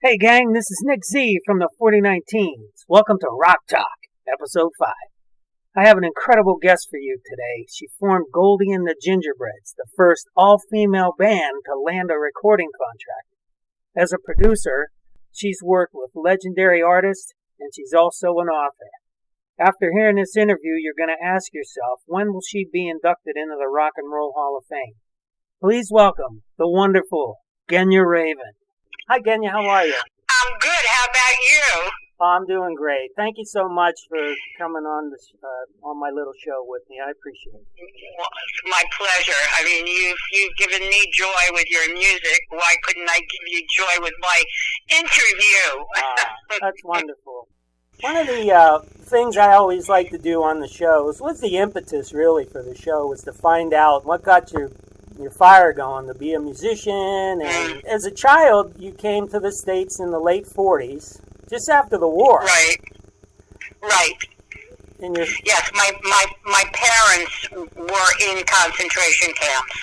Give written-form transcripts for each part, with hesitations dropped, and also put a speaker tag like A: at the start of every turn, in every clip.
A: Hey gang, this is Nick Z from the 4019s. Welcome to Rock Talk, Episode 5. I have an incredible guest for you today. She formed Goldie and the Gingerbreads, the first all-female band to land a recording contract. As a producer, she's worked with legendary artists, and she's also an author. After hearing this interview, you're going to ask yourself, when will she be inducted into the Rock and Roll Hall of Fame? Please welcome the wonderful Genya Ravan. Hi, Genya. How are you?
B: I'm good. How about you?
A: Oh, I'm doing great. Thank you so much for coming on this on my little show with me. I appreciate it.
B: Well, it's my pleasure. I mean, you've given me joy with your music. Why couldn't I give you joy with my interview?
A: That's wonderful. One of the things I always like to do on the shows, what's the impetus really for the show, was to find out what got your fire going to be a musician. And as a child, you came to the States in the late 40s, just after the war.
B: Right.
A: And
B: yes, my parents were in concentration camps.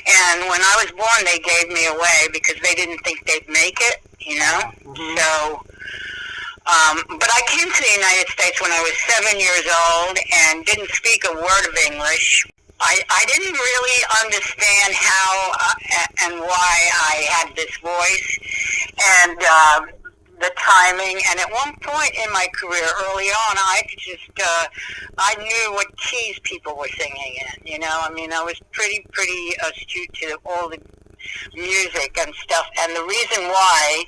B: And when I was born, they gave me away because they didn't think they'd make it, you know? Mm-hmm. So, but I came to the United States when I was 7 years old and didn't speak a word of English. I didn't really understand how and why I had this voice and the timing. And at one point in my career, early on, I knew what keys people were singing in. You know, I mean, I was pretty astute to all the music and stuff. And the reason why,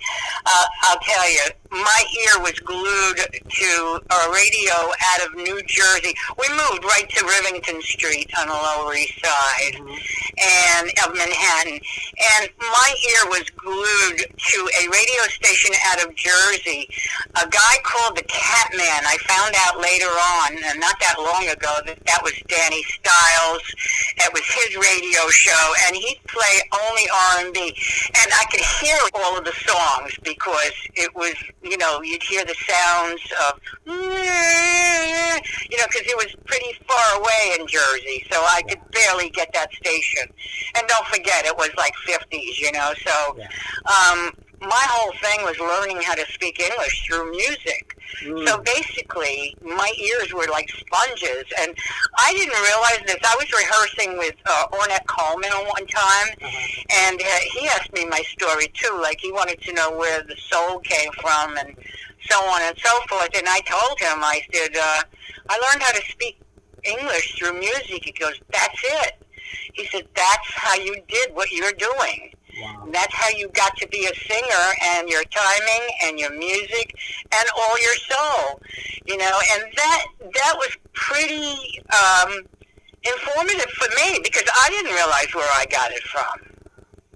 B: I'll tell you, my ear was glued to a radio out of New Jersey. We moved right to Rivington Street on the Lower East Side and of Manhattan. And my ear was glued to a radio station out of Jersey. A guy called the Catman. I found out later on, and not that long ago, that was Danny Styles. It was his radio show, and he'd play only R&B. And I could hear all of the songs because it was, you know, you'd hear the sounds of, you know, because it was pretty far away in Jersey, so I could barely get that station. And don't forget, it was like 50s, you know, so my whole thing was learning how to speak English through music. So basically, my ears were like sponges, and I didn't realize this. I was rehearsing with Ornette Coleman one time, and he asked me my story too. Like, he wanted to know where the soul came from and so on and so forth. And I told him, I said, I learned how to speak English through music. He goes, that's it. He said, that's how you did what you're doing. Wow. That's how you got to be a singer, and your timing and your music and all your soul, you know. And that was pretty informative for me because I didn't realize where I got it from.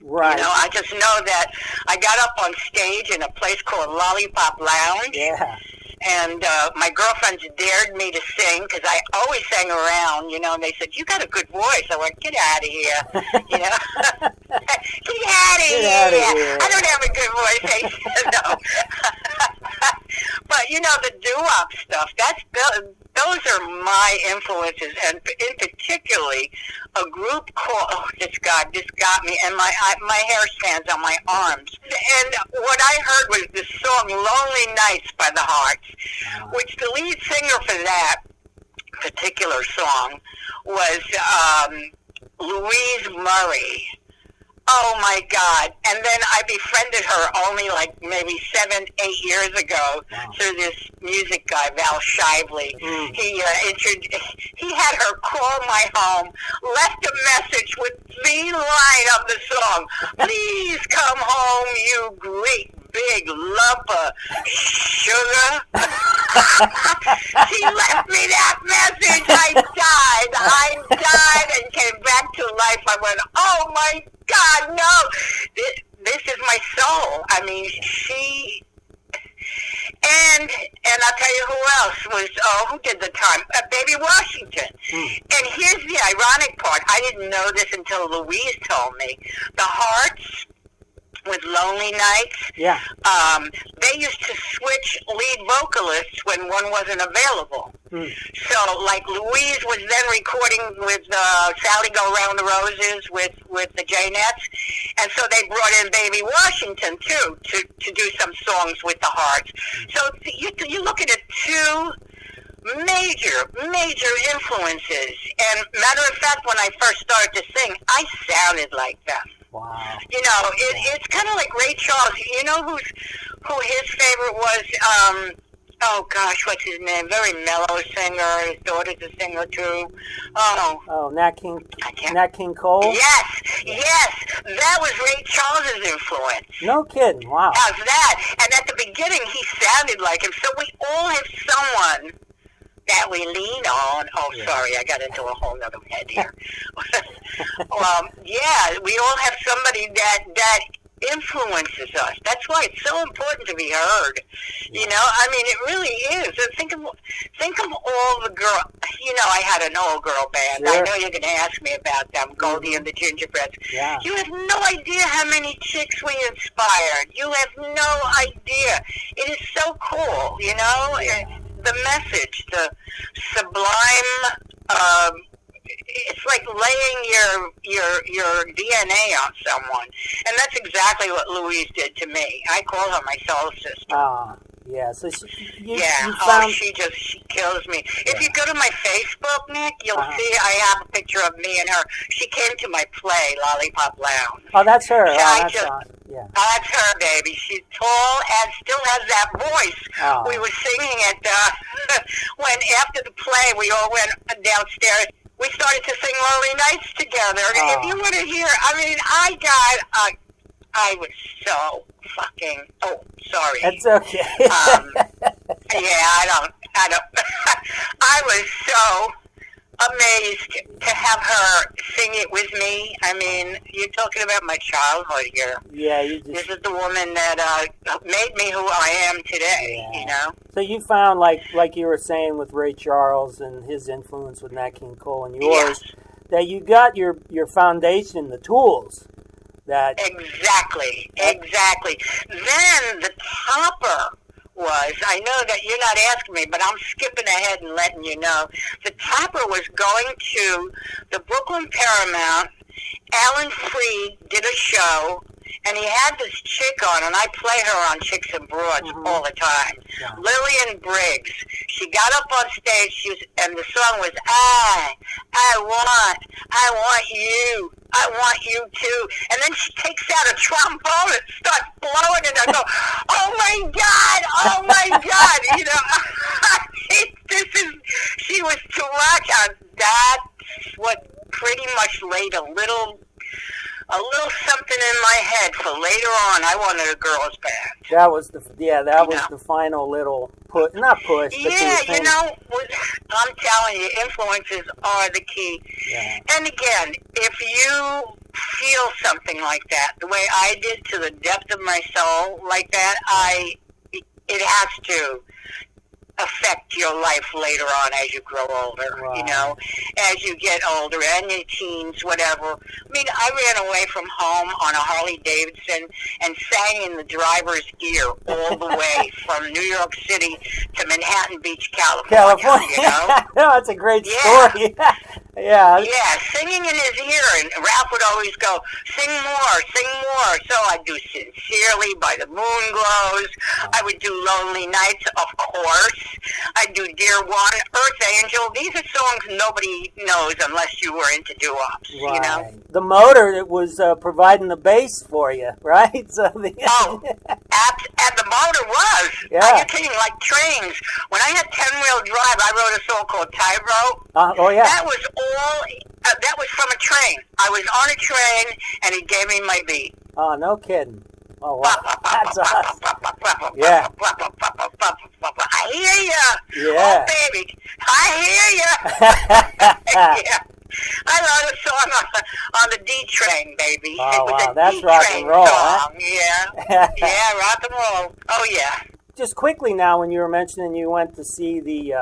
A: Right.
B: You know, I just know that I got up on stage in a place called Lollipop Lounge.
A: Yeah.
B: And my girlfriends dared me to sing because I always sang around, you know, and they said, you got a good voice. I went, get out of here, you know. Get out of here. I don't have a good voice. They said, no. But, you know, the doo-wop stuff, those are my influences, and in particularly a group called, this got me, and my hair stands on my arms. And what I heard was this song, Lonely Nights by the Hearts, which the lead singer for that particular song was Louise Murray. Oh, my God. And then I befriended her only like maybe 7-8 years ago through this music guy, Val Shively. He had her call my home, left a message with the line of the song, please come home, you great big lump of sugar. She left me that message. I died and came back to life. I went, oh my God, no. This is my soul. I mean, she... And I'll tell you who else was, who did the time? Baby Washington. And here's the ironic part. I didn't know this until Louise told me. The Hearts with Lonely Nights.
A: Yeah.
B: They used to switch lead vocalists when one wasn't available. So, like, Louise was then recording with Sally Go Round the Roses with the Janettes, and so they brought in Baby Washington, too, to do some songs with the Hearts. So you're looking at two major influences. And matter of fact, when I first started to sing, I sounded like them.
A: Wow.
B: You know, it's kind of like Ray Charles. You know who his favorite was? Oh gosh, what's his name? Very mellow singer. His daughter's a singer too.
A: Oh, Nat King Cole.
B: Yes, that was Ray Charles's influence.
A: No kidding. Wow.
B: How's that? And at the beginning, he sounded like him. So we all have someone that we lean on. Oh, sorry, I got into a whole other head here. Yeah, we all have somebody that influences us. That's why it's so important to be heard. You know, I mean, it really is. And think of all the girls. You know, I had an old girl band.
A: Sure.
B: I know you're going to ask me about them, Goldie and the Gingerbreads.
A: Yeah.
B: You have no idea how many chicks we inspired. You have no idea. It is so cool, you know?
A: Yeah.
B: The message, the sublime, it's like laying your DNA on someone. And that's exactly what Louise did to me. I call her my soul sister.
A: Yeah, so you
B: she kills me. If you go to my Facebook, Nick, you'll see I have a picture of me and her. She came to my play, Lollipop Lounge.
A: Oh, that's her.
B: That's
A: awesome. Yeah.
B: That's her, baby. She's tall and still has that voice. We were singing at when after the play, we all went downstairs. We started to sing Lonely Nights together. If you want to hear, I mean, I was so fucking. Oh, sorry.
A: That's okay.
B: Yeah, I don't. I was so amazed to have her sing it with me. I mean, you're talking about my childhood here.
A: Yeah,
B: this is the woman that made me who I am today.
A: Yeah.
B: You know.
A: So you found, like you were saying with Ray Charles and his influence with Nat King Cole and yours, that you got your foundation, the tools. Exactly.
B: Then the topper was, I know that you're not asking me, but I'm skipping ahead and letting you know. The topper was going to the Brooklyn Paramount. Alan Freed did a show, and he had this chick on, and I play her on Chicks and Broads all the time. Yeah. Lillian Briggs. She got up on stage, and the song was, I want you. I want you too. And then she takes out a trombone and starts blowing it. I go, oh my God. You know, she was too much. That's what pretty much laid a little something in my head for later on. I wanted a girls' band.
A: That was the final little push, not push.
B: Yeah, you know, I'm telling you, influences are the key.
A: Yeah.
B: And again, if you feel something like that, the way I did, to the depth of my soul, like that, it has to affect your life later on as you grow older, you know, as you get older and your teens, whatever. I mean, I ran away from home on a Harley Davidson and sang in the driver's ear all the way from New York City to Manhattan Beach, California. You know?
A: No, that's a great story. Yeah,
B: singing in his ear, and Ralph would always go, sing more. So I'd do Sincerely by the Moon Glows. I would do Lonely Nights, of course. I'd do Dear One, Earth Angel. These are songs nobody knows unless you were into doo-wops, you know?
A: The motor that was providing the bass for you, right? So
B: and the motor was.
A: Yeah.
B: Are you kidding? Like trains. When I had 10-wheel drive, I wrote a song called Tightrope. That was that was from a train. I was on a train, and it gave me my beat.
A: Oh, no kidding. Oh, wow. That's awesome. Yeah.
B: I hear ya.
A: Yeah.
B: Oh, baby. I hear ya. Yeah. I wrote a song on the D train, baby.
A: Oh,
B: it was
A: wow.
B: a
A: That's
B: D
A: rock
B: train
A: and roll,
B: song.
A: huh?
B: Yeah. Yeah, rock and roll. Oh, yeah.
A: Just quickly now, when you were mentioning you went to see the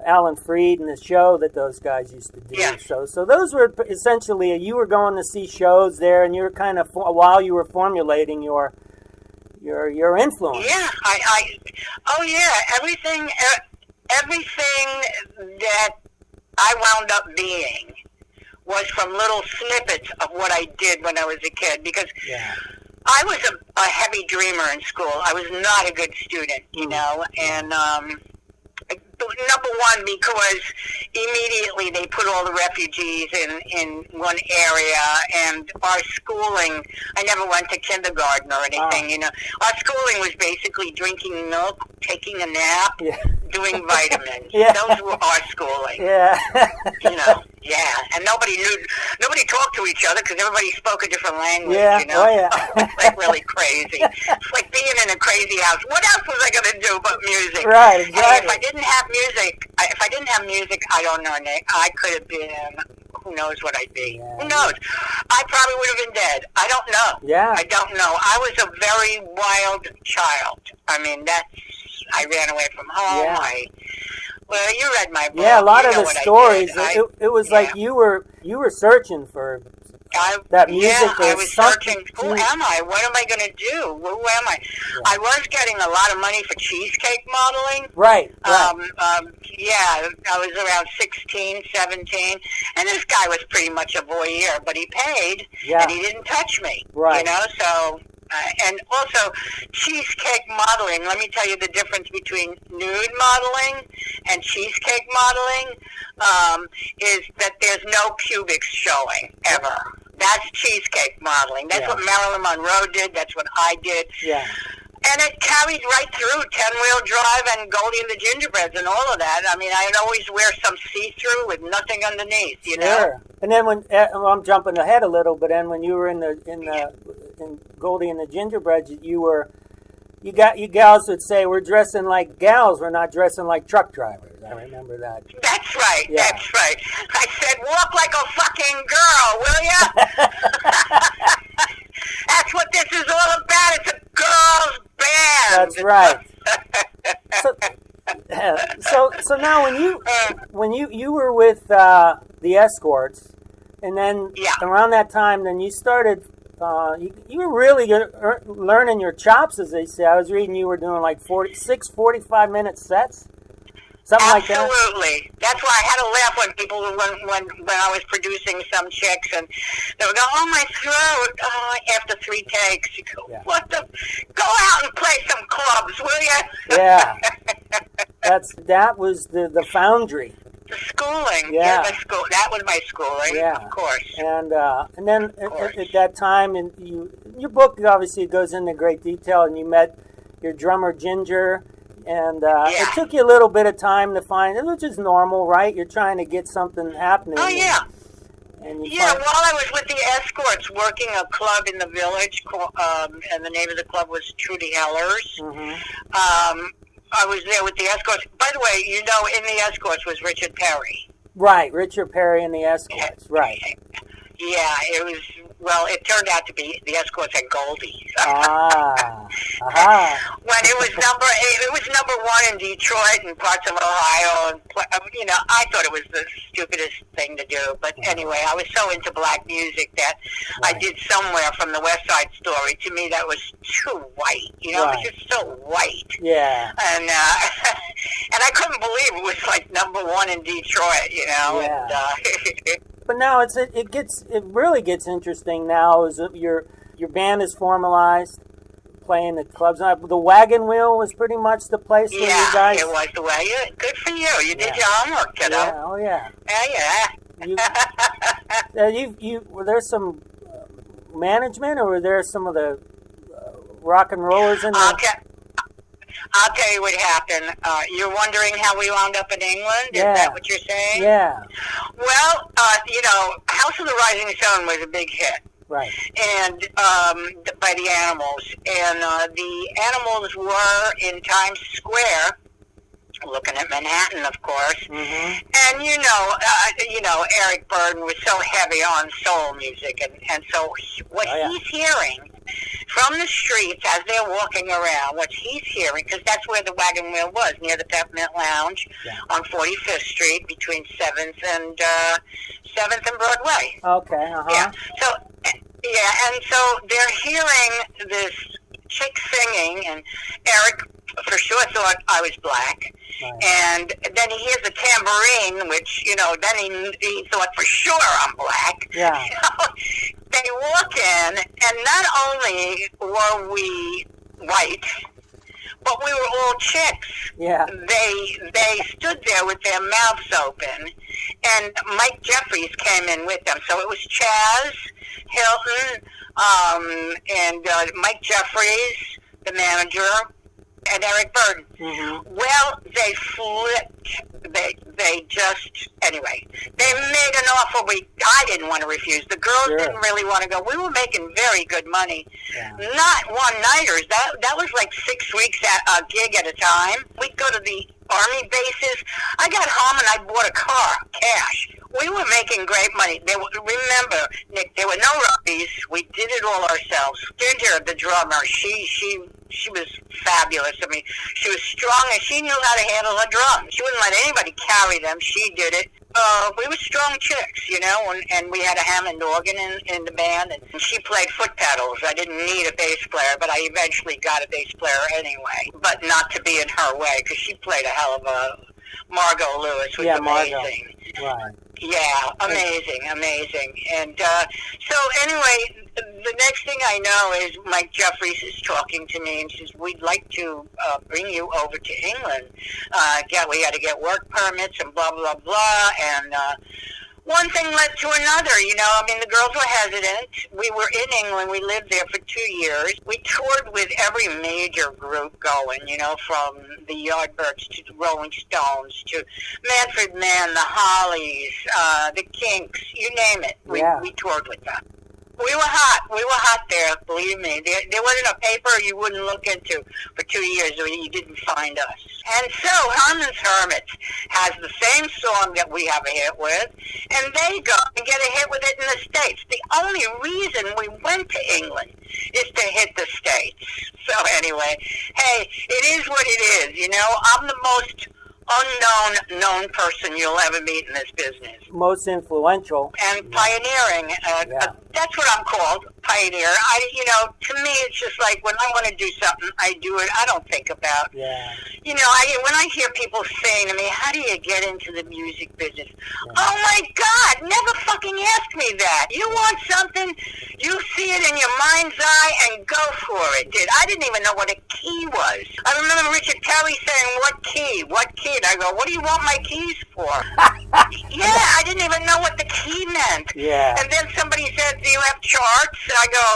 A: Alan Freed and the show that those guys used to do.
B: Yeah.
A: So those were essentially, you were going to see shows there, and you were kind of, while you were formulating your influence.
B: Yeah, oh yeah, everything that I wound up being was from little snippets of what I did when I was a kid, because I was a heavy dreamer in school. I was not a good student, you know, and number one, because immediately they put all the refugees in one area, and our schooling, I never went to kindergarten or anything, you know. Our schooling was basically drinking milk, taking a nap, doing vitamins. Those were our schooling. You know, and nobody talked to each other because everybody spoke a different language, you know. It's like really crazy. It's like being in a crazy house. What else was I going to do but music?
A: Right, exactly.
B: And if I didn't have music, I don't know, Nick. I could have been, who knows what I'd be. Who knows? I probably would have been dead. I don't know. I don't know. I was a very wild child. I mean, I ran away from home. Well, you read my book.
A: Yeah, a lot of the stories. It was like you were searching for that music.
B: I was searching. Who am I? What am I going to do? Who am I? I was getting a lot of money for cheesecake modeling.
A: Right.
B: I was around 16, 17, and this guy was pretty much a voyeur, but he paid, and he didn't touch me. Right. You know, so... and also, cheesecake modeling, let me tell you the difference between nude modeling and cheesecake modeling, is that there's no pubics showing, ever. That's cheesecake modeling. That's what Marilyn Monroe did. That's what I did. Yeah. And it carried right through 10-Wheel Drive and Goldie and the Gingerbreads and all of that. I mean, I'd always wear some see-through with nothing underneath, you know?
A: And then I'm jumping ahead a little, but then when you were in Goldie and the Gingerbreads, you gals would say, we're dressing like gals, we're not dressing like truck drivers. I remember that.
B: That's right, that's right. I said, walk like a fucking girl, will ya? That's what this is all about. It's a girls' band.
A: That's right. So now when you were with the Escorts, and then around that time, then you started. You were really learning your chops, as they say. I was reading you were doing like 45-minute sets. Something like that?
B: Absolutely. That's why I had to laugh when people, when I was producing some chicks, and they would go, oh, my throat, after 3 takes. You go, what the? Go out and play some clubs, will you?
A: Yeah. That was the Foundry.
B: The schooling. Yeah, that was my schooling, of course.
A: And then at that time, and your book obviously goes into great detail, and you met your drummer, Ginger. And it took you a little bit of time to find it, which is normal, right? You're trying to get something happening.
B: Oh, yeah. While I was with the Escorts working a club in the village, and the name of the club was Trudy Heller's, I was there with the Escorts. By the way, you know, in the Escorts was Richard Perry.
A: Right, Richard Perry and the Escorts, right.
B: Yeah, it was... Well, it turned out to be the Escorts and Goldie. When it was number 1 in Detroit and parts of Ohio, and you know, I thought it was the stupidest thing to do. But anyway, I was so into black music that I did Somewhere from the West Side Story. To me, that was too white. You know, it was just so white. Yeah. And and I couldn't believe it was like number 1 in Detroit. You know. Yeah. And,
A: but now it really gets interesting now as your band is formalized, playing at clubs. The Wagon Wheel was pretty much the place where you guys...
B: Yeah, it was the way. Good for you. You did your homework, kiddo.
A: Yeah, oh yeah. Were there some management, or were there some of the rock and rollers in there?
B: I'll tell you what happened. You're wondering how we wound up in England? Is that what you're saying?
A: Yeah.
B: Well, you know, House of the Rising Sun was a big hit.
A: Right.
B: And by the Animals. And the Animals were in Times Square, looking at Manhattan, of course. And you know, Eric Burden was so heavy on soul music, and so what he's hearing from the streets as they're walking around, what he's hearing, because that's where the wagon wheel was, near the Peppermint Lounge on 45th Street between 7th and 7th and Broadway.
A: Okay,
B: Yeah. And so they're hearing this chick singing, and Eric for sure thought I was black. Right. And then he hears a tambourine, which, then he thought for sure I'm black.
A: Yeah.
B: They walk in, and not only were we white, but we were all chicks.
A: Yeah.
B: They stood there with their mouths open, and Mike Jeffries came in with them. So it was Chaz Hilton, and Mike Jeffries, the manager, and Eric Burden. Mm-hmm. Well, they flipped. They just, anyway, they made an offer I didn't want to refuse. The girls didn't really want to go. We were making very good money. Yeah. Not one-nighters. That was like 6 weeks at a gig at a time. We'd go to the Army bases. I got home and I bought a car, cash. We were making great money. Remember, Nick, there were no rookies. We did it all ourselves. Ginger, the drummer, she was fabulous. I mean, she was strong and she knew how to handle her drums. She wouldn't let anybody carry them. She did it. We were strong chicks, and we had a Hammond organ in the band, and she played foot pedals. I didn't need a bass player, but I eventually got a bass player anyway, but not to be in her way, because she played a hell of a Margot Lewis was amazing.
A: Right.
B: Yeah, amazing. And so anyway, the next thing I know is Mike Jeffries is talking to me and says, we'd like to bring you over to England. We had to get work permits and blah, blah, blah. And one thing led to another, the girls were hesitant. We were in England. We lived there for 2 years. We toured with every major group going, from the Yardbirds to the Rolling Stones to Manfred Mann, the Hollies, the Kinks, you name it. We toured with them. We were hot there, believe me. There wasn't a paper you wouldn't look into for 2 years where you didn't find us. And so Herman's Hermits has the same song that we have a hit with, and they go and get a hit with it in the States. The only reason we went to England is to hit the States. So anyway, hey, it is what it is, I'm the most known person you'll ever meet in this business.
A: Most influential.
B: And pioneering. That's what I'm called, pioneer. To me, it's just like when I want to do something, I do it. I don't think about. Yeah. When I hear people saying to me, "How do you get into the music business?" Yeah. Oh my God! Never fucking ask me that. You want something, you see it in your mind's eye, and go for it. I didn't even know what a key was. I remember Richard Kelly saying, "What key? What key?" And I go, "What do you want my keys for?" Yeah, I didn't even know what the key meant. Yeah. And then somebody said, "Do you have charts?" And I go,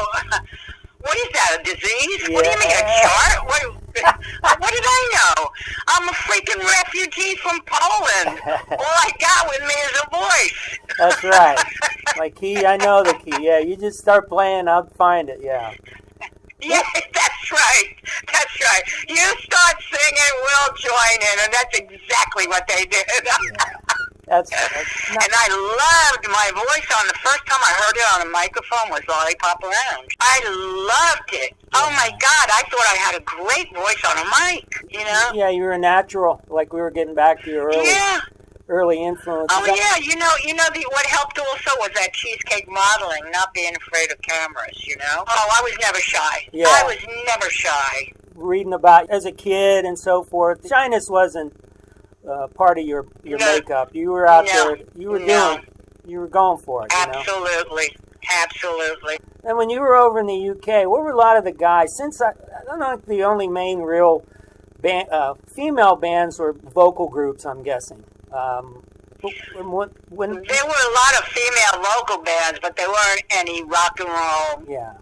B: "What is that, a disease? Yeah. What do you mean, a chart? What did I know? I'm a freaking refugee from Poland. All I got with me is a voice."
A: That's right. My key, I know the key. Yeah, you just start playing, I'll find it, yeah.
B: Yeah, that's right. You start singing, we'll join in, and that's exactly what they did.
A: That's
B: and I loved my voice on the first time I heard it on a microphone was Lollipop Lounge. I loved it. Yeah. Oh my God, I thought I had a great voice on a mic,
A: Yeah, you were a natural, like we were getting back to your early influence.
B: Oh yeah, what helped also was that cheesecake modeling, not being afraid of cameras, Oh, I was never shy. Yeah. I was never shy.
A: Reading about as a kid and so forth, shyness wasn't part of your makeup. You were out there. You were going for it.
B: Absolutely. Absolutely.
A: And when you were over in the UK, what were a lot of the guys? Since I don't know, the only main real female bands were vocal groups, I'm guessing.
B: There were a lot of female vocal bands, but there weren't any rock and roll. Yeah.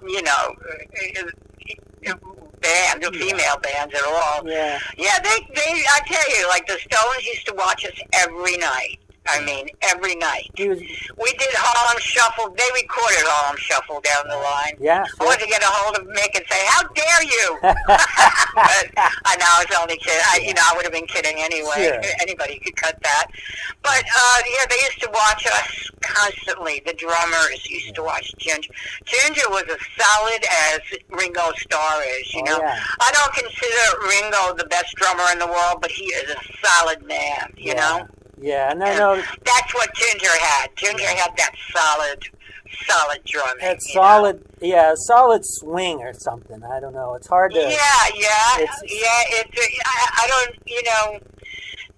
B: Female bands at all. Yeah. Yeah, they I tell you, like the Stones used to watch us every night. I mean, every night.
A: We
B: did Harlem Shuffle. They recorded Harlem Shuffle down the line.
A: Yeah, sure.
B: I wanted to get a hold of Mick and say, "How dare you?" But I know I was only kidding. I would have been kidding anyway.
A: Sure.
B: Anybody could cut that. But they used to watch us constantly. The drummers used to watch Ginger. Ginger was as solid as Ringo Starr is. You know, I don't consider Ringo the best drummer in the world, but he is a solid man. You know.
A: Yeah, and I know
B: that's what Ginger had. Ginger had that solid drumming.
A: That solid, solid swing or something. I don't know. It's hard to.
B: I don't.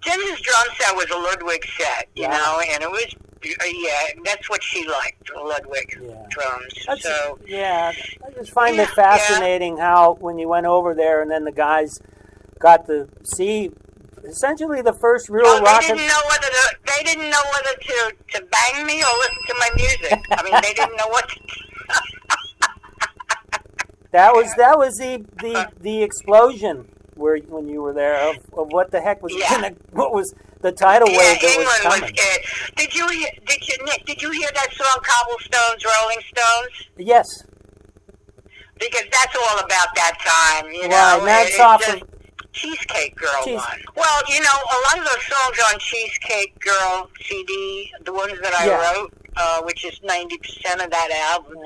B: Ginger's drum set was a Ludwig set, you know, and it was. That's what she liked, the Ludwig drums.
A: I just find it fascinating how when you went over there and then the guys got to see. Essentially, the first real rock.
B: They didn't know whether to bang me or listen to my music. I mean, they didn't know what to do.
A: That was the explosion when you were there of what the heck was what was the tidal wave that was coming. Nick? Did you hear that song Cobblestones, Rolling Stones? Yes.
B: Because that's all about that time, you know.
A: Right, and that's off of
B: Cheesecake Girl one. Well, a lot of those songs on Cheesecake Girl CD, the ones that I wrote, which is 90% of that album,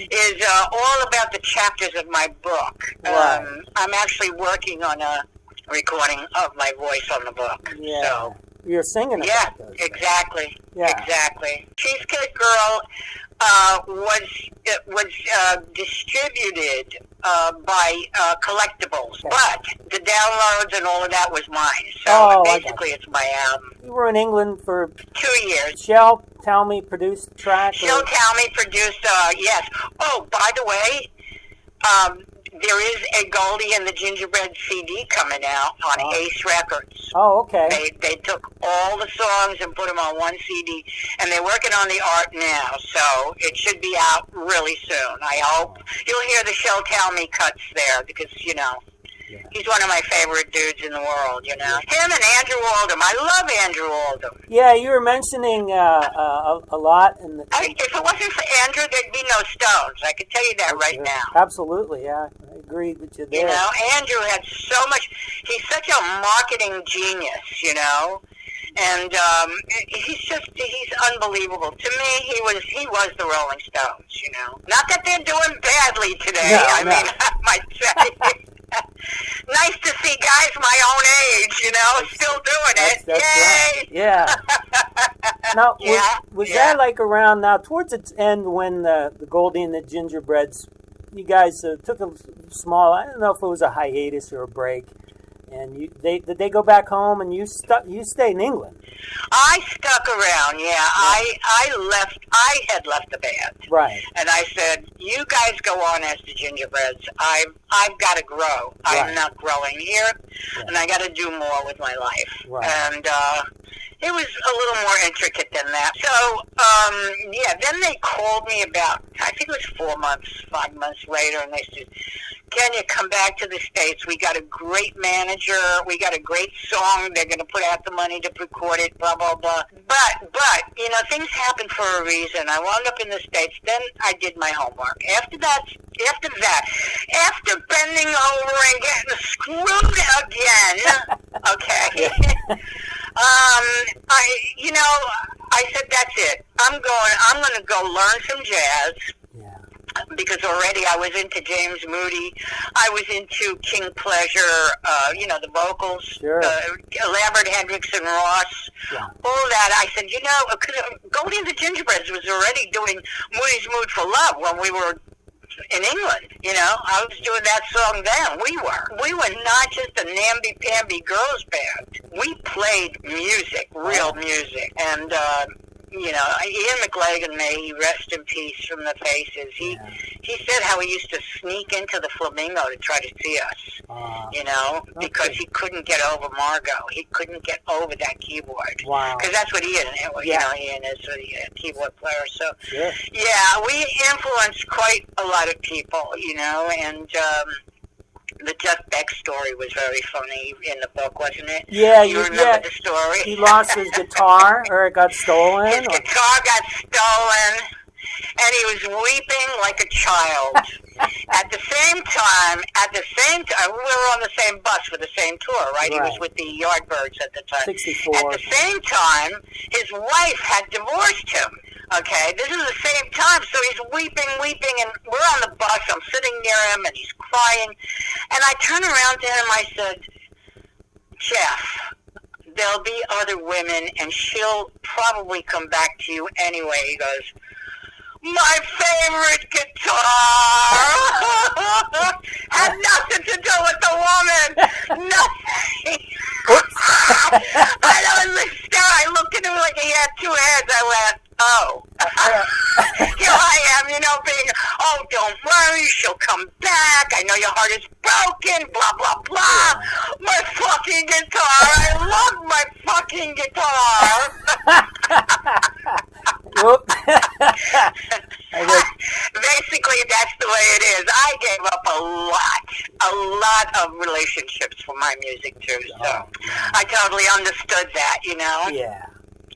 B: is all about the chapters of my book.
A: Right.
B: I'm actually working on a recording of my voice on the book.
A: Yeah.
B: So,
A: you're singing about those.
B: Exactly.
A: Yeah.
B: Exactly. Cheesecake Girl was distributed by Collectibles, but the downloads and all of that was mine. So basically, it's my album.
A: You were in England for
B: 2 years.
A: Shell Talmy produced the track.
B: Shell Talmy produced. Yes. Oh, by the way, there is a Goldie and the Gingerbread CD coming out on Ace Records.
A: Oh, okay.
B: They took all the songs and put them on one CD, and they're working on the art now, so it should be out really soon. I hope you'll hear the Shell Talmy cuts there because, he's one of my favorite dudes in the world, Him and Andrew Oldham. I love Andrew Oldham.
A: Yeah, you were mentioning a lot.
B: If it wasn't for Andrew, there'd be no Stones. I can tell you that right now.
A: Absolutely, yeah. I agree with you there.
B: Andrew had so much. He's such a marketing genius, and he's unbelievable. To me, he was the Rolling Stones, Not that they're doing badly today.
A: No,
B: I mean, I might say. Nice to see guys my own age, still doing it.
A: That's
B: Yay!
A: Right. Yeah. Now, was that like around now towards its end when the Goldie and the Gingerbreads, you guys took a small, I don't know if it was a hiatus or a break, and did they go back home and you stayed in England?
B: I stuck around, I had left the band.
A: Right.
B: And I said, you guys go on as the Gingerbreads. I've got to grow.
A: Right.
B: I'm not growing here, and I got to do more with my life.
A: Right.
B: And it was a little more intricate than that. So, then they called me about, I think it was 5 months later, and they said, Genya, come back to the States. We got a great manager. We got a great song. They're going to put out the money to record it, blah, blah, blah. But, things happen for a reason. I wound up in the States. Then I did my homework. After bending over and getting screwed again, okay, I said, that's it. I'm going to go learn some jazz. Because already I was into James Moody, I was into King Pleasure, the vocals,
A: sure.
B: Lambert, Hendricks, and Ross, all that. I said, because Goldie and the Gingerbreads was already doing Moody's Mood for Love when we were in England, I was doing that song then. We were not just a namby-pamby girls band. We played music, real music, and Ian McLagan, may he rest in peace from the Faces. He said how he used to sneak into the Flamingo to try to see us, because he couldn't get over Margot. He couldn't get over that keyboard.
A: Wow.
B: Because that's what Ian, Ian is a keyboard player. So,
A: sure.
B: We influenced quite a lot of people, and The Jeff Beck story was very funny in the book, wasn't it?
A: Yeah,
B: you remember the story?
A: He lost his guitar, or it got stolen?
B: His guitar got stolen, and he was weeping like a child. At the same time, we were on the same bus for the same tour, right? He was with the Yardbirds at the time.
A: 64.
B: At the same time, his wife had divorced him. Okay, this is the same time, so he's weeping, and we're on the bus. I'm sitting near him, and he's crying. And I turn around to him, I said, Jeff, there'll be other women, and she'll probably come back to you anyway. He goes, my favorite guitar had nothing to do with the woman. Nothing. I looked at him like he had two heads. I went, oh. Here I am, being, oh, don't worry, she'll come back. I know your heart is broken, blah, blah, blah. My fucking guitar. I love my fucking guitar. Basically, that's the way it is. I gave up a lot of relationships for my music, too. So I totally understood that,
A: Yeah.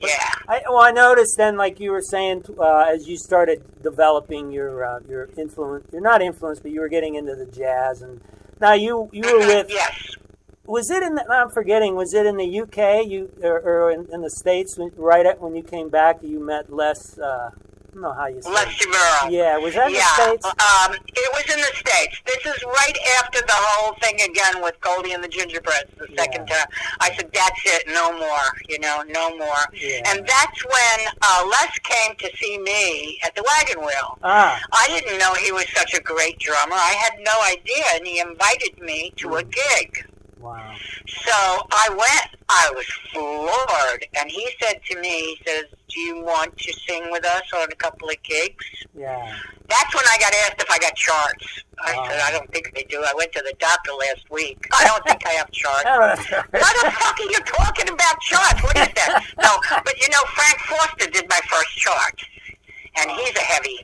B: Yeah.
A: I noticed then, like you were saying, as you started developing your influence, you're not influence, but you were getting into the jazz, and now you were with.
B: Yes.
A: Was it in? I'm forgetting. Was it in the UK? Or in the States? When you came back, you met Les. I don't know how you say
B: Les Jimuro.
A: Yeah, was that in the States?
B: It was in the States. This is right after the whole thing again with Goldie and the Gingerbreads, the second time. I said, that's it, no more, no more.
A: Yeah.
B: And that's when Les came to see me at the Wagon Wheel. I didn't know he was such a great drummer. I had no idea, and he invited me to a gig.
A: Wow.
B: So I went. I was floored. And he said to me, he says, do you want to sing with us on a couple of gigs?
A: Yeah.
B: That's when I got asked if I got charts. I said, I don't think they do. I went to the doctor last week. I don't think I have charts. What the fuck are you talking about charts? What is that? No, but Frank Foster did my first chart. And he's a heavy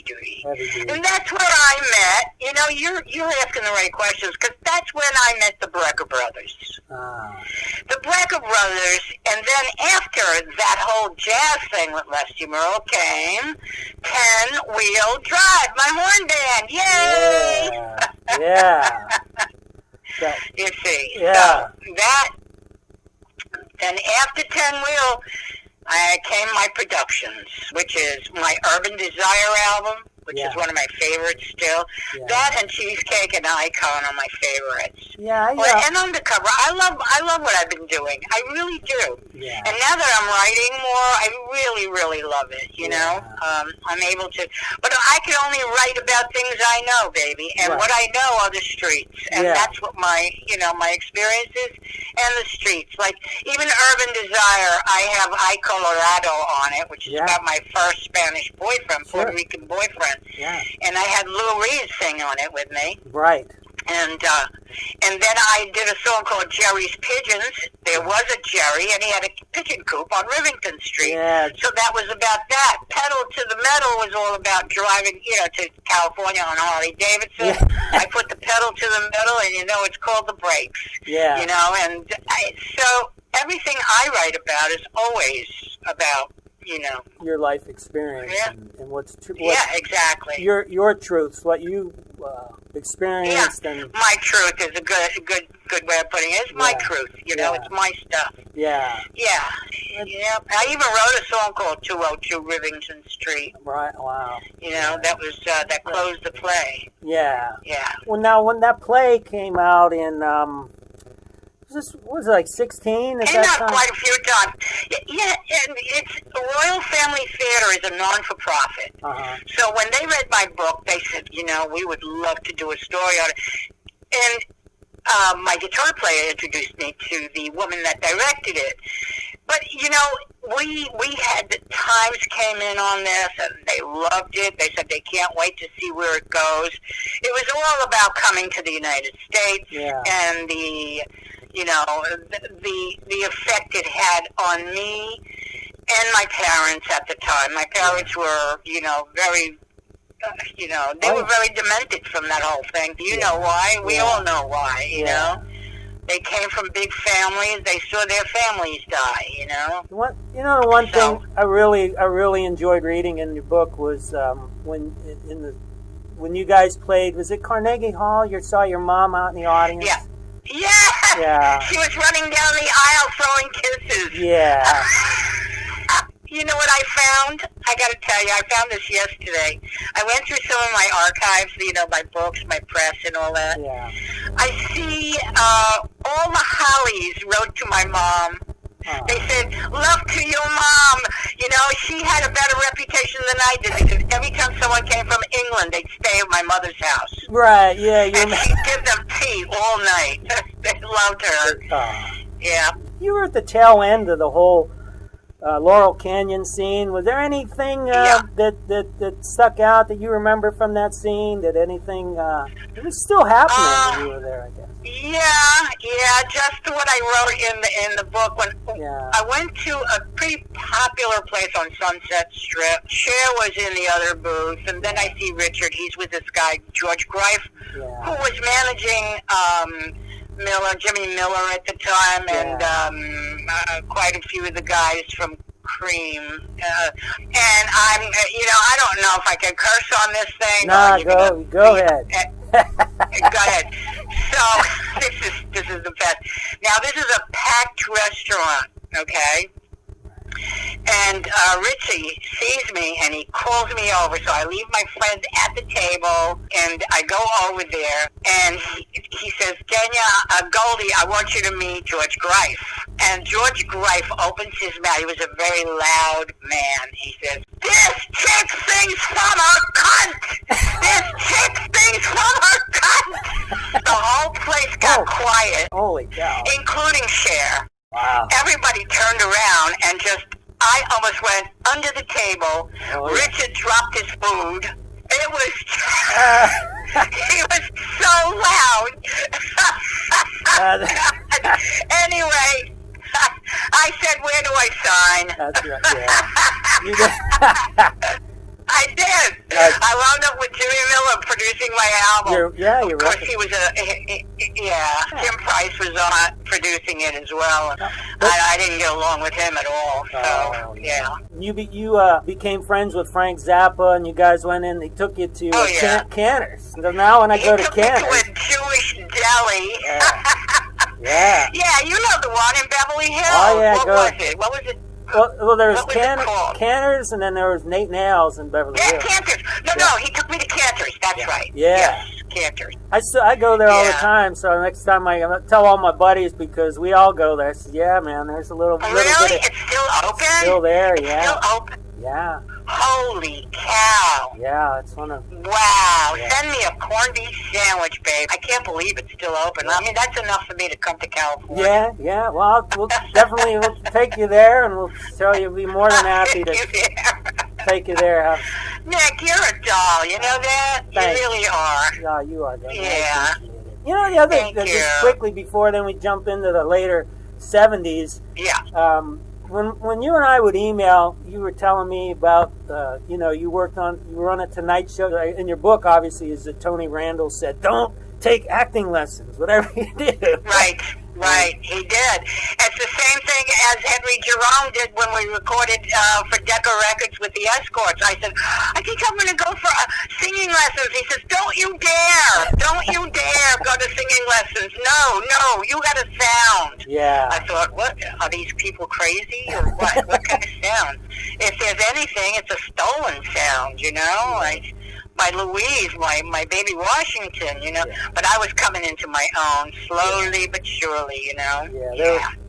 B: duty. And that's where I met. You're asking the right questions, because that's when I met the Brecker Brothers. The Brecker Brothers, and then after that whole jazz thing with Les Jimuro came 10-Wheel Drive, my horn band. Yay!
A: Yeah.
B: You see.
A: Yeah.
B: So then after 10-Wheel, came my productions, which is my Urban Desire album, which is one of my favorites still.
A: Yeah.
B: That and Cheesecake and Icon are my favorites.
A: Yeah.
B: And Undercover. I love what I've been doing. I really do.
A: Yeah.
B: And now that I'm writing more, I really, really love it, I'm able to. But I can only write about things I know, baby. And what I know are the streets. And that's what my experience is. And the streets. Like, even Urban Desire, I have I Colorado on it, which is about my first Spanish boyfriend, Puerto Rican boyfriend. Yeah. And I had Lou Reed sing on it with me.
A: Right.
B: And then I did a song called Jerry's Pigeons. There was a Jerry, and he had a pigeon coop on Rivington Street.
A: Yeah.
B: So that was about that. Pedal to the Metal was all about driving, to California on Harley Davidson. Yeah. I put the pedal to the metal, and it's called the brakes.
A: Yeah.
B: So everything I write about is always about,
A: your life experience and what's true.
B: Yeah, exactly.
A: Your truths, what you experienced.
B: Yeah.
A: And
B: my truth is a good way of putting it. It's my truth. It's my stuff.
A: Yeah.
B: Yeah. I even wrote a song called 202 Rivington Street.
A: Right. Wow.
B: That was that closed the play.
A: Yeah.
B: Yeah.
A: Well, now when that play came out in was it like 16?
B: Came out quite a few times. Yeah, and it's Royal Family Theater is a non-for-profit. So when they read my book, they said, we would love to do a story on it. And my guitar player introduced me to the woman that directed it. But, we had the Times came in on this, and they loved it. They said they can't wait to see where it goes. It was all about coming to the United States and the effect it had on me and my parents at the time. My parents were, very They were very demented from that whole thing. You know why? We all know why, you know. They came from big families. They saw their families die, you know.
A: The one thing I really enjoyed reading in your book was when you guys played, was it Carnegie Hall? You saw your mom out in the audience?
B: Yeah. Yeah. She was running down the aisle throwing kisses.
A: Yeah.
B: You know what I found? I got to tell you, I found this yesterday. I went through some of my archives, my books, my press, and all that.
A: Yeah.
B: I see all the Hollies wrote to my mom. They said, love to your mom. She had a better reputation than I did because every time someone came from England, they'd stay at my mother's house.
A: Right, yeah.
B: And she'd give them tea all night. They loved her. Yeah.
A: You were at the tail end of the whole Laurel Canyon scene. Was there anything that stuck out that you remember from that scene? Did anything... it was still happening when you were there, I guess.
B: Yeah, just what I wrote in the book. When I went to a pretty popular place on Sunset Strip. Cher was in the other booth, and then I see Richard. He's with this guy, George Greif, who was managing Jimmy Miller at the time, and quite a few of the guys from Cream. And I don't know if I can curse on this thing.
A: No, go ahead.
B: Go ahead. So this is the best. Now this is a packed restaurant, okay? And Richie sees me and he calls me over. So I leave my friends at the table and I go over there and he says, Genya, Goldie, I want you to meet George Greif. And George Greif opens his mouth. He was a very loud man. He says, this chick thinks from her cunt! This chick thinks from her cunt! The whole place got quiet.
A: Holy cow.
B: Including Cher.
A: Wow.
B: Everybody turned around and I almost went under the table. Richard dropped his food. It was, he was so loud. Anyway, I said, where do I sign?
A: That's right, yeah.
B: I did. I wound up with Jimmy Miller producing my album.
A: You're
B: of course,
A: right.
B: he was Tim Price was on producing it as well. I didn't get along with him at all. So
A: You became friends with Frank Zappa, and you guys went in. They took you to Canter's. So now when I go to Canter's,
B: he took me to a Jewish deli.
A: Yeah.
B: Yeah, you know the one in Beverly Hills.
A: Oh yeah,
B: What was it?
A: Well, there was
B: called?
A: Canter's, and then there was Nate Nails in Beverly Hills.
B: Yeah, Canter's. No, he took me to Canter's. That's right.
A: Yeah.
B: Yes, Canter's.
A: I go there all the time, so next time I tell all my buddies because we all go there. I said, yeah, man, there's a little bit
B: Really?
A: of...
B: It's still open?
A: Still there,
B: It's still open?
A: Yeah.
B: Holy cow.
A: Yeah, it's one of...
B: Wow. Yeah. Send me a corned beef sandwich, babe. I can't believe it's still open. I mean, that's enough for me to come to California.
A: Yeah. Well, we'll definitely take you there, and we'll show you. We'll be more than happy to take you there.
B: Nick, you're a doll. You know that?
A: Thanks.
B: You really are.
A: No, you are. Definitely.
B: Yeah.
A: You know, the other... Just quickly, before then we jump into the later 70s.
B: Yeah.
A: When you and I would email, you were telling me about, you were on a Tonight Show. In your book, obviously, is that Tony Randall said, don't take acting lessons, whatever you do.
B: Right, he did. It's the same thing as Henry Jerome did when we recorded for Decca Records with the Escorts. I said, I think I'm going to go for singing lessons. He says, don't you dare go to singing lessons. No, you got a sound.
A: Yeah.
B: I thought, what, are these people crazy or what? What kind of sound? If there's anything, it's a stolen sound, my Louise, my baby Washington, but I was coming into my own slowly but surely,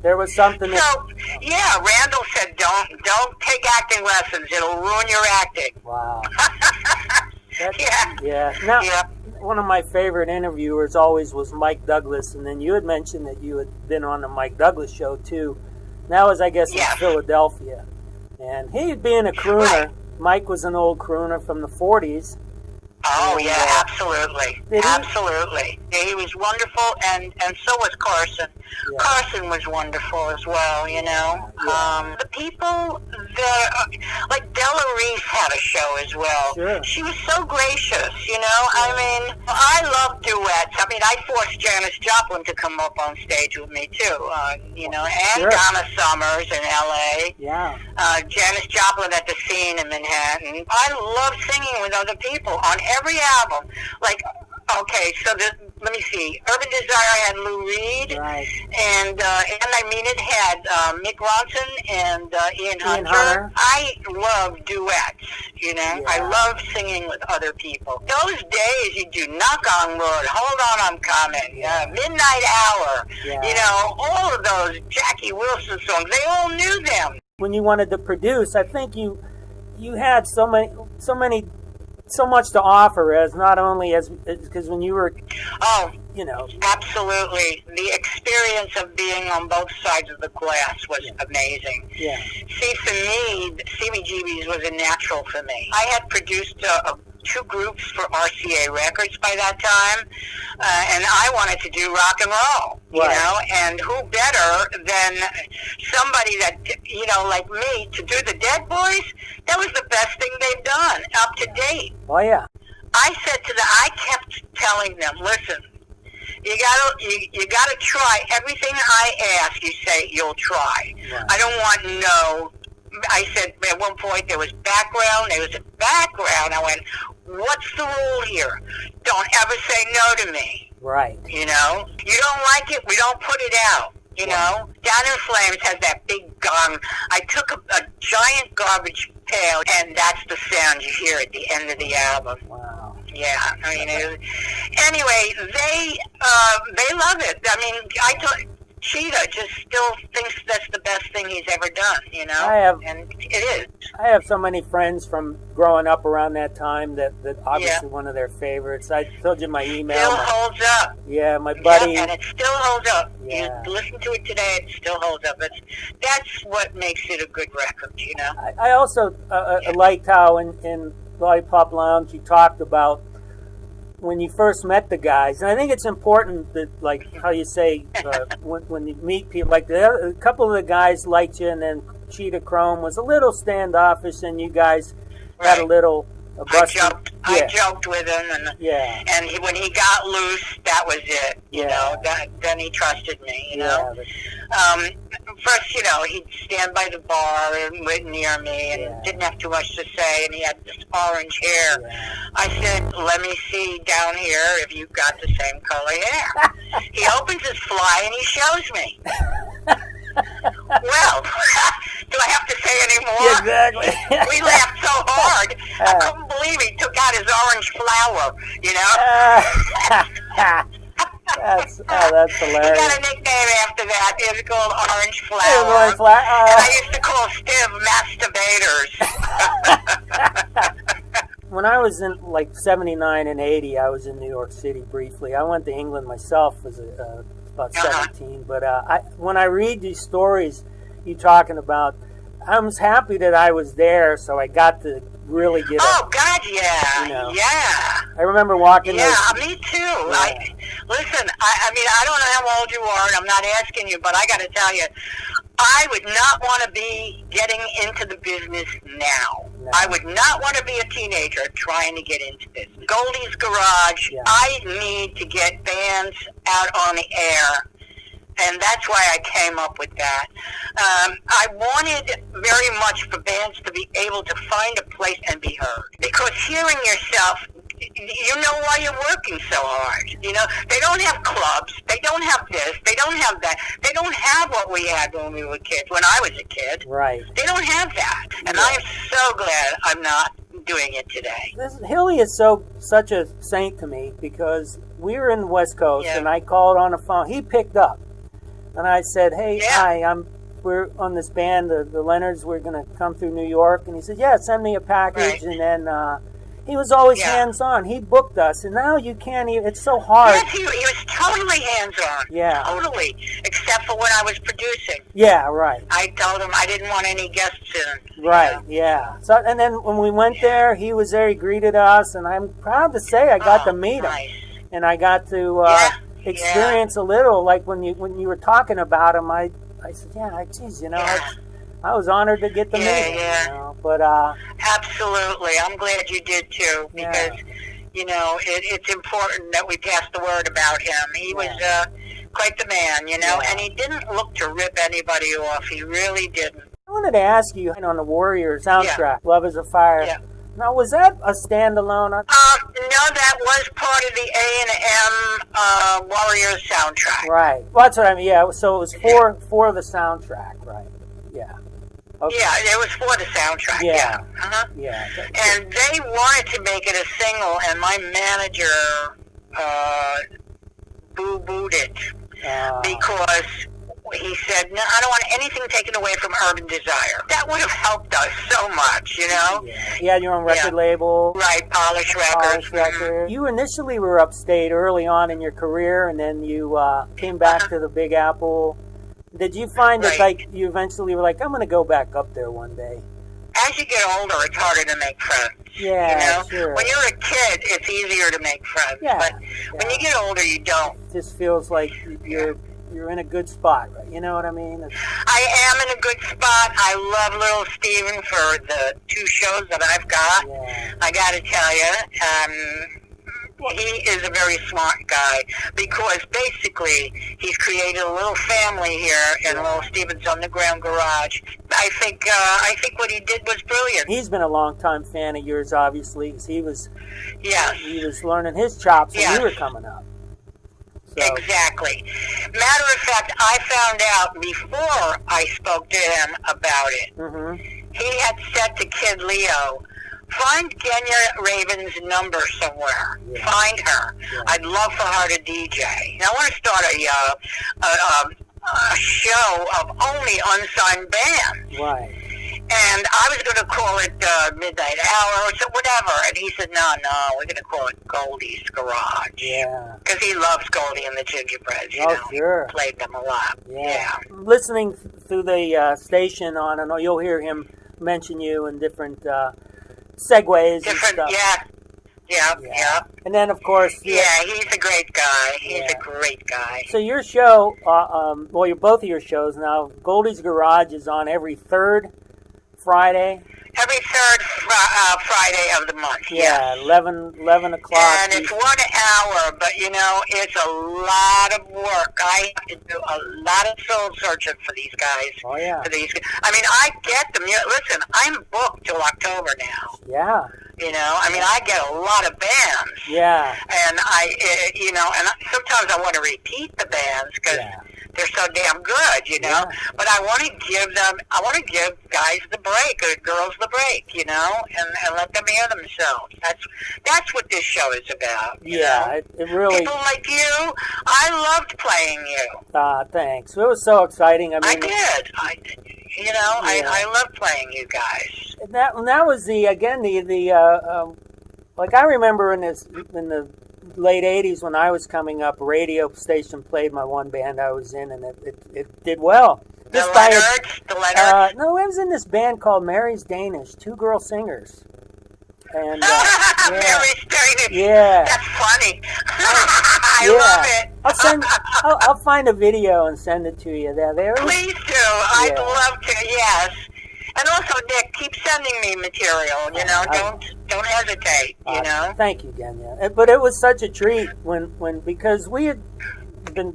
A: There was something.
B: Randall said, don't take acting lessons; it'll ruin your acting.
A: Wow.
B: Yeah.
A: Now, one of my favorite interviewers always was Mike Douglas, and then you had mentioned that you had been on the Mike Douglas show too. That was, I guess, in Philadelphia, and he being a crooner.
B: Right.
A: Mike was an old crooner from the 40s.
B: Oh, yeah, absolutely. Absolutely. Yeah, he was wonderful, and so was Carson. Yeah. Carson was wonderful as well, you know. Yeah. The people that, like Della Reese had a show as well.
A: Sure.
B: She was so gracious, you know. Yeah. I mean, I love duets. I mean, I forced Janis Joplin to come up on stage with me, too, you know, and sure. Donna Summers in L.A.
A: Yeah.
B: Janis Joplin at the Scene in Manhattan. I love singing with other people on every album. Like, okay, so let me see. Urban Desire had Lou Reed,
A: right.
B: And I Mean It had Mick Ronson and Ian Hunter. I love duets, you know. Yeah. I love singing with other people. Those days you do Knock on Wood, Hold On, I'm Coming, Midnight Hour, you know, all of those Jackie Wilson songs, they all knew them.
A: When you wanted to produce, I think you had so much to offer, as not only as because when you were, you know,
B: absolutely, the experience of being on both sides of the glass was amazing.
A: Yeah.
B: See, for me, CBGB's was a natural for me. I had produced 2 groups for RCA Records by that time, and I wanted to do rock and roll, you know, and who better than somebody that, you know, like me, to do the Dead Boys? That was the best thing they've done, up to date.
A: Oh, yeah.
B: I kept telling them, listen, you gotta try everything I ask. You say you'll try. Right. I don't want no. I said at one point there was background. I went, what's the rule here? Don't ever say no to me.
A: Right.
B: You know, you don't like it, we don't put it out. You know, Down in Flames has that big gong. I took a giant garbage pail, and that's the sound you hear at the end of the album.
A: Wow.
B: Yeah, I mean, anyway, they love it. I mean, Cheetah just still thinks that's the best thing he's ever done, you know? And it is.
A: I have so many friends from growing up around that time that obviously one of their favorites. I told you my email.
B: Still holds up.
A: Yeah, my buddy.
B: Yeah, and it still holds up.
A: Yeah.
B: You listen to it today, it still holds up. That's what makes it a good record, you know?
A: I also liked how in Lollipop Lounge you talked about when you first met the guys, and I think it's important that, like how you say, when you meet people, like a couple of the guys liked you, and then Cheetah Chrome was a little standoffish, and you guys had a little.
B: I joked with him, and when he got loose, that was it. You know, then he trusted me. You know, first, you know, he'd stand by the bar and wait near me, and didn't have too much to say, and he had this orange hair. Yeah. I said, "Let me see down here if you've got the same color hair." He opens his fly and he shows me. Well, do I have to say any more?
A: Exactly.
B: We laughed so hard. I couldn't believe he took out his orange flower, you know?
A: That's hilarious.
B: He got a nickname after that. It was called Orange Flower. And I used to call Stiv masturbators.
A: When I was in, like, 79 and 80, I was in New York City briefly. I went to England myself as about 17. But when I read these stories you talking about, I was happy that I was there, so I got to really get
B: God, yeah.
A: You know,
B: yeah.
A: I remember walking
B: me too. Yeah. Listen, I mean, I don't know how old you are, and I'm not asking you, but I got to tell you, I would not want to be getting into the business now. No. I would not want to be a teenager trying to get into this. Goldie's Garage, I need to get bands out on the air, and that's why I came up with that. I wanted very much for bands to be able to find a place and be heard. Because hearing yourself, you know why you're working so hard. You know, they don't have clubs. They don't have this. They don't have that. They don't have what we had when we were kids, when I was a kid.
A: Right.
B: They don't have that. And I am so glad I'm not doing it today.
A: Hilly is such a saint to me, because we were in the West Coast, and I called on the phone. He picked up. And I said, hey, hi, we're on this band, the Leonards, we're going to come through New York. And he said, send me a package. Right. And then he was always hands-on. He booked us. And now you can't even, it's so hard.
B: Yes, he was totally hands-on.
A: Yeah.
B: Totally. Except except for when I was producing.
A: Yeah, right.
B: I told him I didn't want any guests in.
A: Right, yeah. So, and then when we went there, he was there, he greeted us, and I'm proud to say I got to meet him. And I got to experience a little, like when you were talking about him, I said, yeah, geez, I was honored to get to meet him. But
B: absolutely, I'm glad you did too, because it's important that we pass the word about him. He was quite the man, and he didn't look to rip anybody off. He really didn't.
A: I wanted to ask you on the Warrior soundtrack, "Love Is a Fire." Yeah. Now, was that a standalone?
B: No, that was part of the A&M Warriors soundtrack.
A: Right. Well, that's what I mean. Yeah. So it was for the soundtrack, right? Yeah. Okay.
B: Yeah, it was for the soundtrack. Yeah.
A: Yeah.
B: And they wanted to make it a single, and my manager boo-booed it because he said, "No, I don't want anything taken away from Urban Desire." That would have helped us so much,
A: Yeah. You had your own record label.
B: Right, Polish Records.
A: Mm-hmm. You initially were upstate early on in your career, and then you came back to the Big Apple. Did you find that, like, you eventually were like, I'm going to go back up there one day?
B: As you get older, it's harder to make friends.
A: Yeah, sure.
B: When you're a kid, it's easier to make friends.
A: Yeah,
B: but when you get older, you don't.
A: It just feels like you're in a good spot, right? You know what I mean?
B: I am in a good spot. I love Little Steven for the 2 shows that I've got.
A: Yeah.
B: I got to tell you, he is a very smart guy because basically he's created a little family here in Little Steven's Underground Garage. I think what he did was brilliant.
A: He's been a long-time fan of yours, obviously, because he was learning his chops when you were coming up. So.
B: Exactly. Matter of fact, I found out before I spoke to him about it.
A: Mm-hmm.
B: He had said to Kid Leo, "Find Genya Ravan's number somewhere. Yeah. Find her. Yeah. I'd love for her to DJ. Now, I want to start a show of only unsigned bands."
A: Right.
B: And I was going to call it Midnight Hour or so, whatever. And he said, no, we're going to call it Goldie's Garage.
A: Yeah.
B: Because he loves Goldie and the Gingerbreads,
A: Sure.
B: He played them a lot.
A: Yeah. Listening through the station I know you'll hear him mention you in different segues and stuff.
B: Yeah.
A: And then, of course...
B: Yeah, he's a great guy. He's a great guy.
A: So your show, both of your shows now, Goldie's Garage is on every third Friday?
B: Every third Friday of the month,
A: Yeah, 11 o'clock.
B: And it's 1 hour, but, it's a lot of work. I have to do a lot of soul searching for these guys.
A: Oh, yeah.
B: I get them. Listen, I'm booked till October now.
A: Yeah.
B: I get a lot of bands.
A: Yeah.
B: And and sometimes I want to repeat the bands because they're so damn good,
A: Yeah.
B: But I want to give guys the break, or girls the break, and let them hear themselves. That's what this show is about.
A: It really...
B: People like you, I loved playing you.
A: Thanks. It was so exciting.
B: I did. I love playing you guys.
A: That was like I remember in the late 80s when I was coming up, a radio station played my one band I was in, and it did well.
B: The Leonards?
A: No, I was in this band called Mary's Danish, 2 girl singers. And
B: Mary's Danish.
A: Yeah.
B: That's funny. I love it.
A: I'll find a video and send it to you.
B: Please do. I'd love to. Yes. And also, Nick, keep sending me material. Don't hesitate.
A: Thank you, Genya. But it was such a treat because we had been,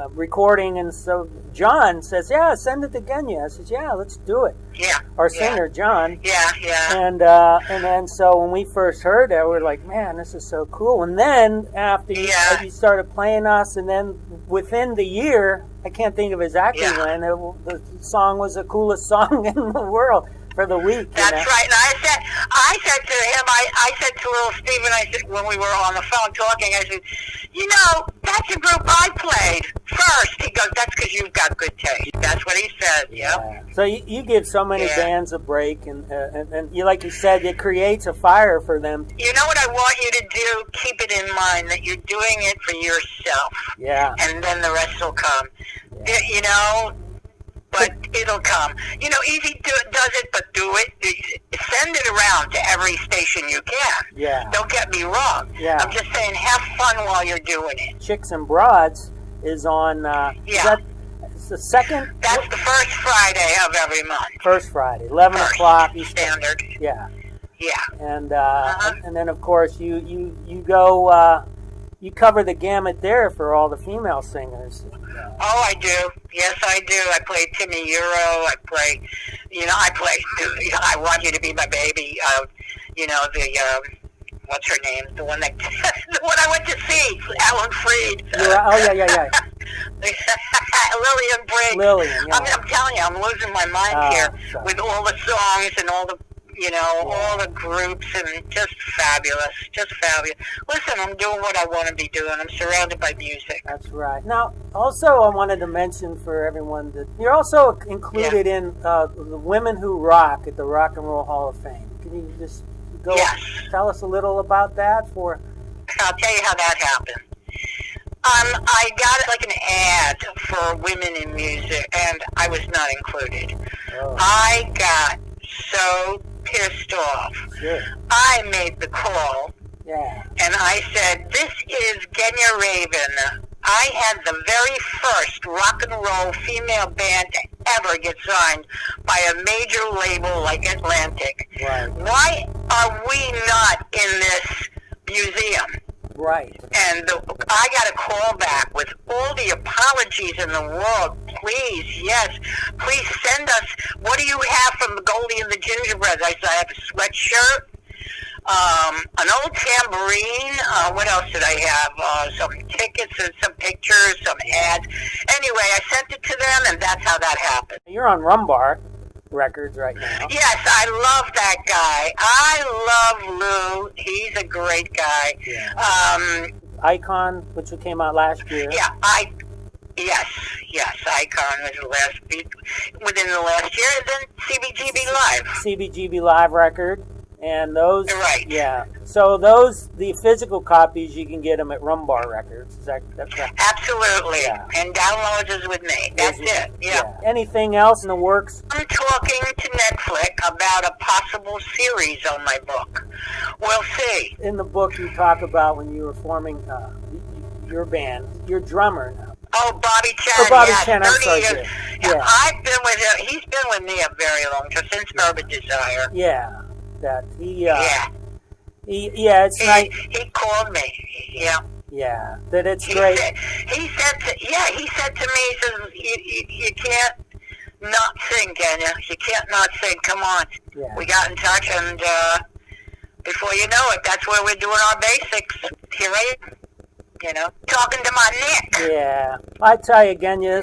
A: recording, and so John says, send it to Genya. I says, let's do it.
B: Yeah.
A: Our singer, John.
B: Yeah.
A: And then so when we first heard that, we were like, man, this is so cool. And then after you started playing us, and then within the year, I can't think of exactly when, the song was the coolest song in the world. For the week.
B: That's right. And I said to him, I said to little Stephen, I said, when we were on the phone talking, I said, that's a group I played first. He goes, that's because you've got good taste. That's what he said. Yep.
A: So you give so many bands a break, and you, like you said, it creates a fire for them.
B: You know what I want you to do? Keep it in mind that you're doing it for yourself.
A: Yeah.
B: And then the rest will come.
A: Yeah.
B: But it'll come. Easy does it, but do it. Send it around to every station you can.
A: Yeah.
B: Don't get me wrong.
A: Yeah.
B: I'm just saying, have fun while you're doing it.
A: Chicks and Broads is on. It's the second.
B: That's the first Friday of every month.
A: First Friday, 11 o'clock
B: Standard.
A: Yeah.
B: Yeah.
A: And then of course you go. You cover the gamut there for all the female singers.
B: Oh, I do. Yes, I do. I play Timmy Euro. I play, I Want You to Be My Baby. What's her name? The one that, the one I went to see, Alan Freed.
A: Yeah.
B: Lillian Briggs.
A: Lillian, yeah.
B: I'm telling you, I'm losing my mind here with all the songs and all the, all the groups, and just fabulous. Listen, I'm doing what I want to be doing. I'm surrounded by music.
A: That's right. Now, also, I wanted to mention for everyone that you're also included in the Women Who Rock at the Rock and Roll Hall of Fame. Can you just tell us a little about that?
B: I'll tell you how that happened. I got like an ad for women in music, and I was not included. Oh. I got so pissed off.
A: Sure.
B: I made the call.
A: Yeah.
B: And I said, this is Genya Ravan. I had the very first rock and roll female band to ever get signed by a major label like Atlantic.
A: Right.
B: Why are we not in this museum?
A: Right.
B: And I got a call back with all the apologies in the world. Please send us, what do you have from Goldie and the Gingerbreads? I said, I have a sweatshirt, an old tambourine, what else did I have? Some tickets and some pictures, some ads. Anyway, I sent it to them, and that's how that happened.
A: You're on Rumbar Records right now.
B: Yes, I love that guy. I love Lou. He's a great guy.
A: Yeah. Icon, which came out last year.
B: Yeah, Yes, Icon was within the last year, and then CBGB Live. CBGB
A: Live record. And those,
B: right?
A: Yeah. So those, the physical copies, you can get them at Rumbar Records. Is that correct?
B: Absolutely. Yeah. And downloads is with me. That's it. Yeah.
A: Anything else in the works?
B: I'm talking to Netflix about a possible series on my book. We'll see.
A: In the book, you talk about when you were forming your band, your drummer now.
B: Oh, Bobby Chen.
A: Oh, Bobby Chen, I'm sorry.
B: Years. Yeah. I've been with him. He's been with me a very long time, since Urban Desire.
A: Yeah. That he it's
B: nice. He called me.
A: Yeah, that it's great.
B: He said to me, he says, you can't not sing, Genya. You can't not sing. Come on.
A: Yeah.
B: We got in touch, and before you know it, that's where we're doing our basics. Here I am, talking to my Nick.
A: Yeah, I tell you, Genya,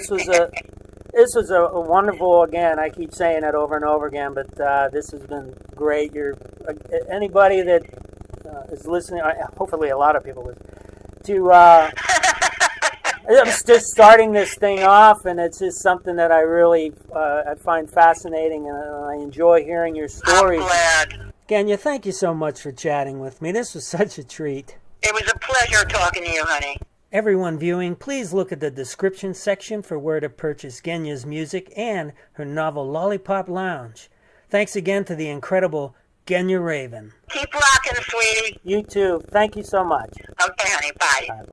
A: this was a wonderful, again, I keep saying it over and over again, but this has been great. Anybody that is listening, hopefully a lot of people listen, I'm just starting this thing off, and it's just something that I really I find fascinating, and I enjoy hearing your stories.
B: I'm glad.
A: Genya, thank you so much for chatting with me. This was such a treat.
B: It was a pleasure talking to you, honey.
A: Everyone viewing, please look at the description section for where to purchase Genya's music and her novel Lollipop Lounge. Thanks again to the incredible Genya Ravan.
B: Keep rocking, sweetie.
A: You too. Thank you so much.
B: Okay, honey. Bye. Bye.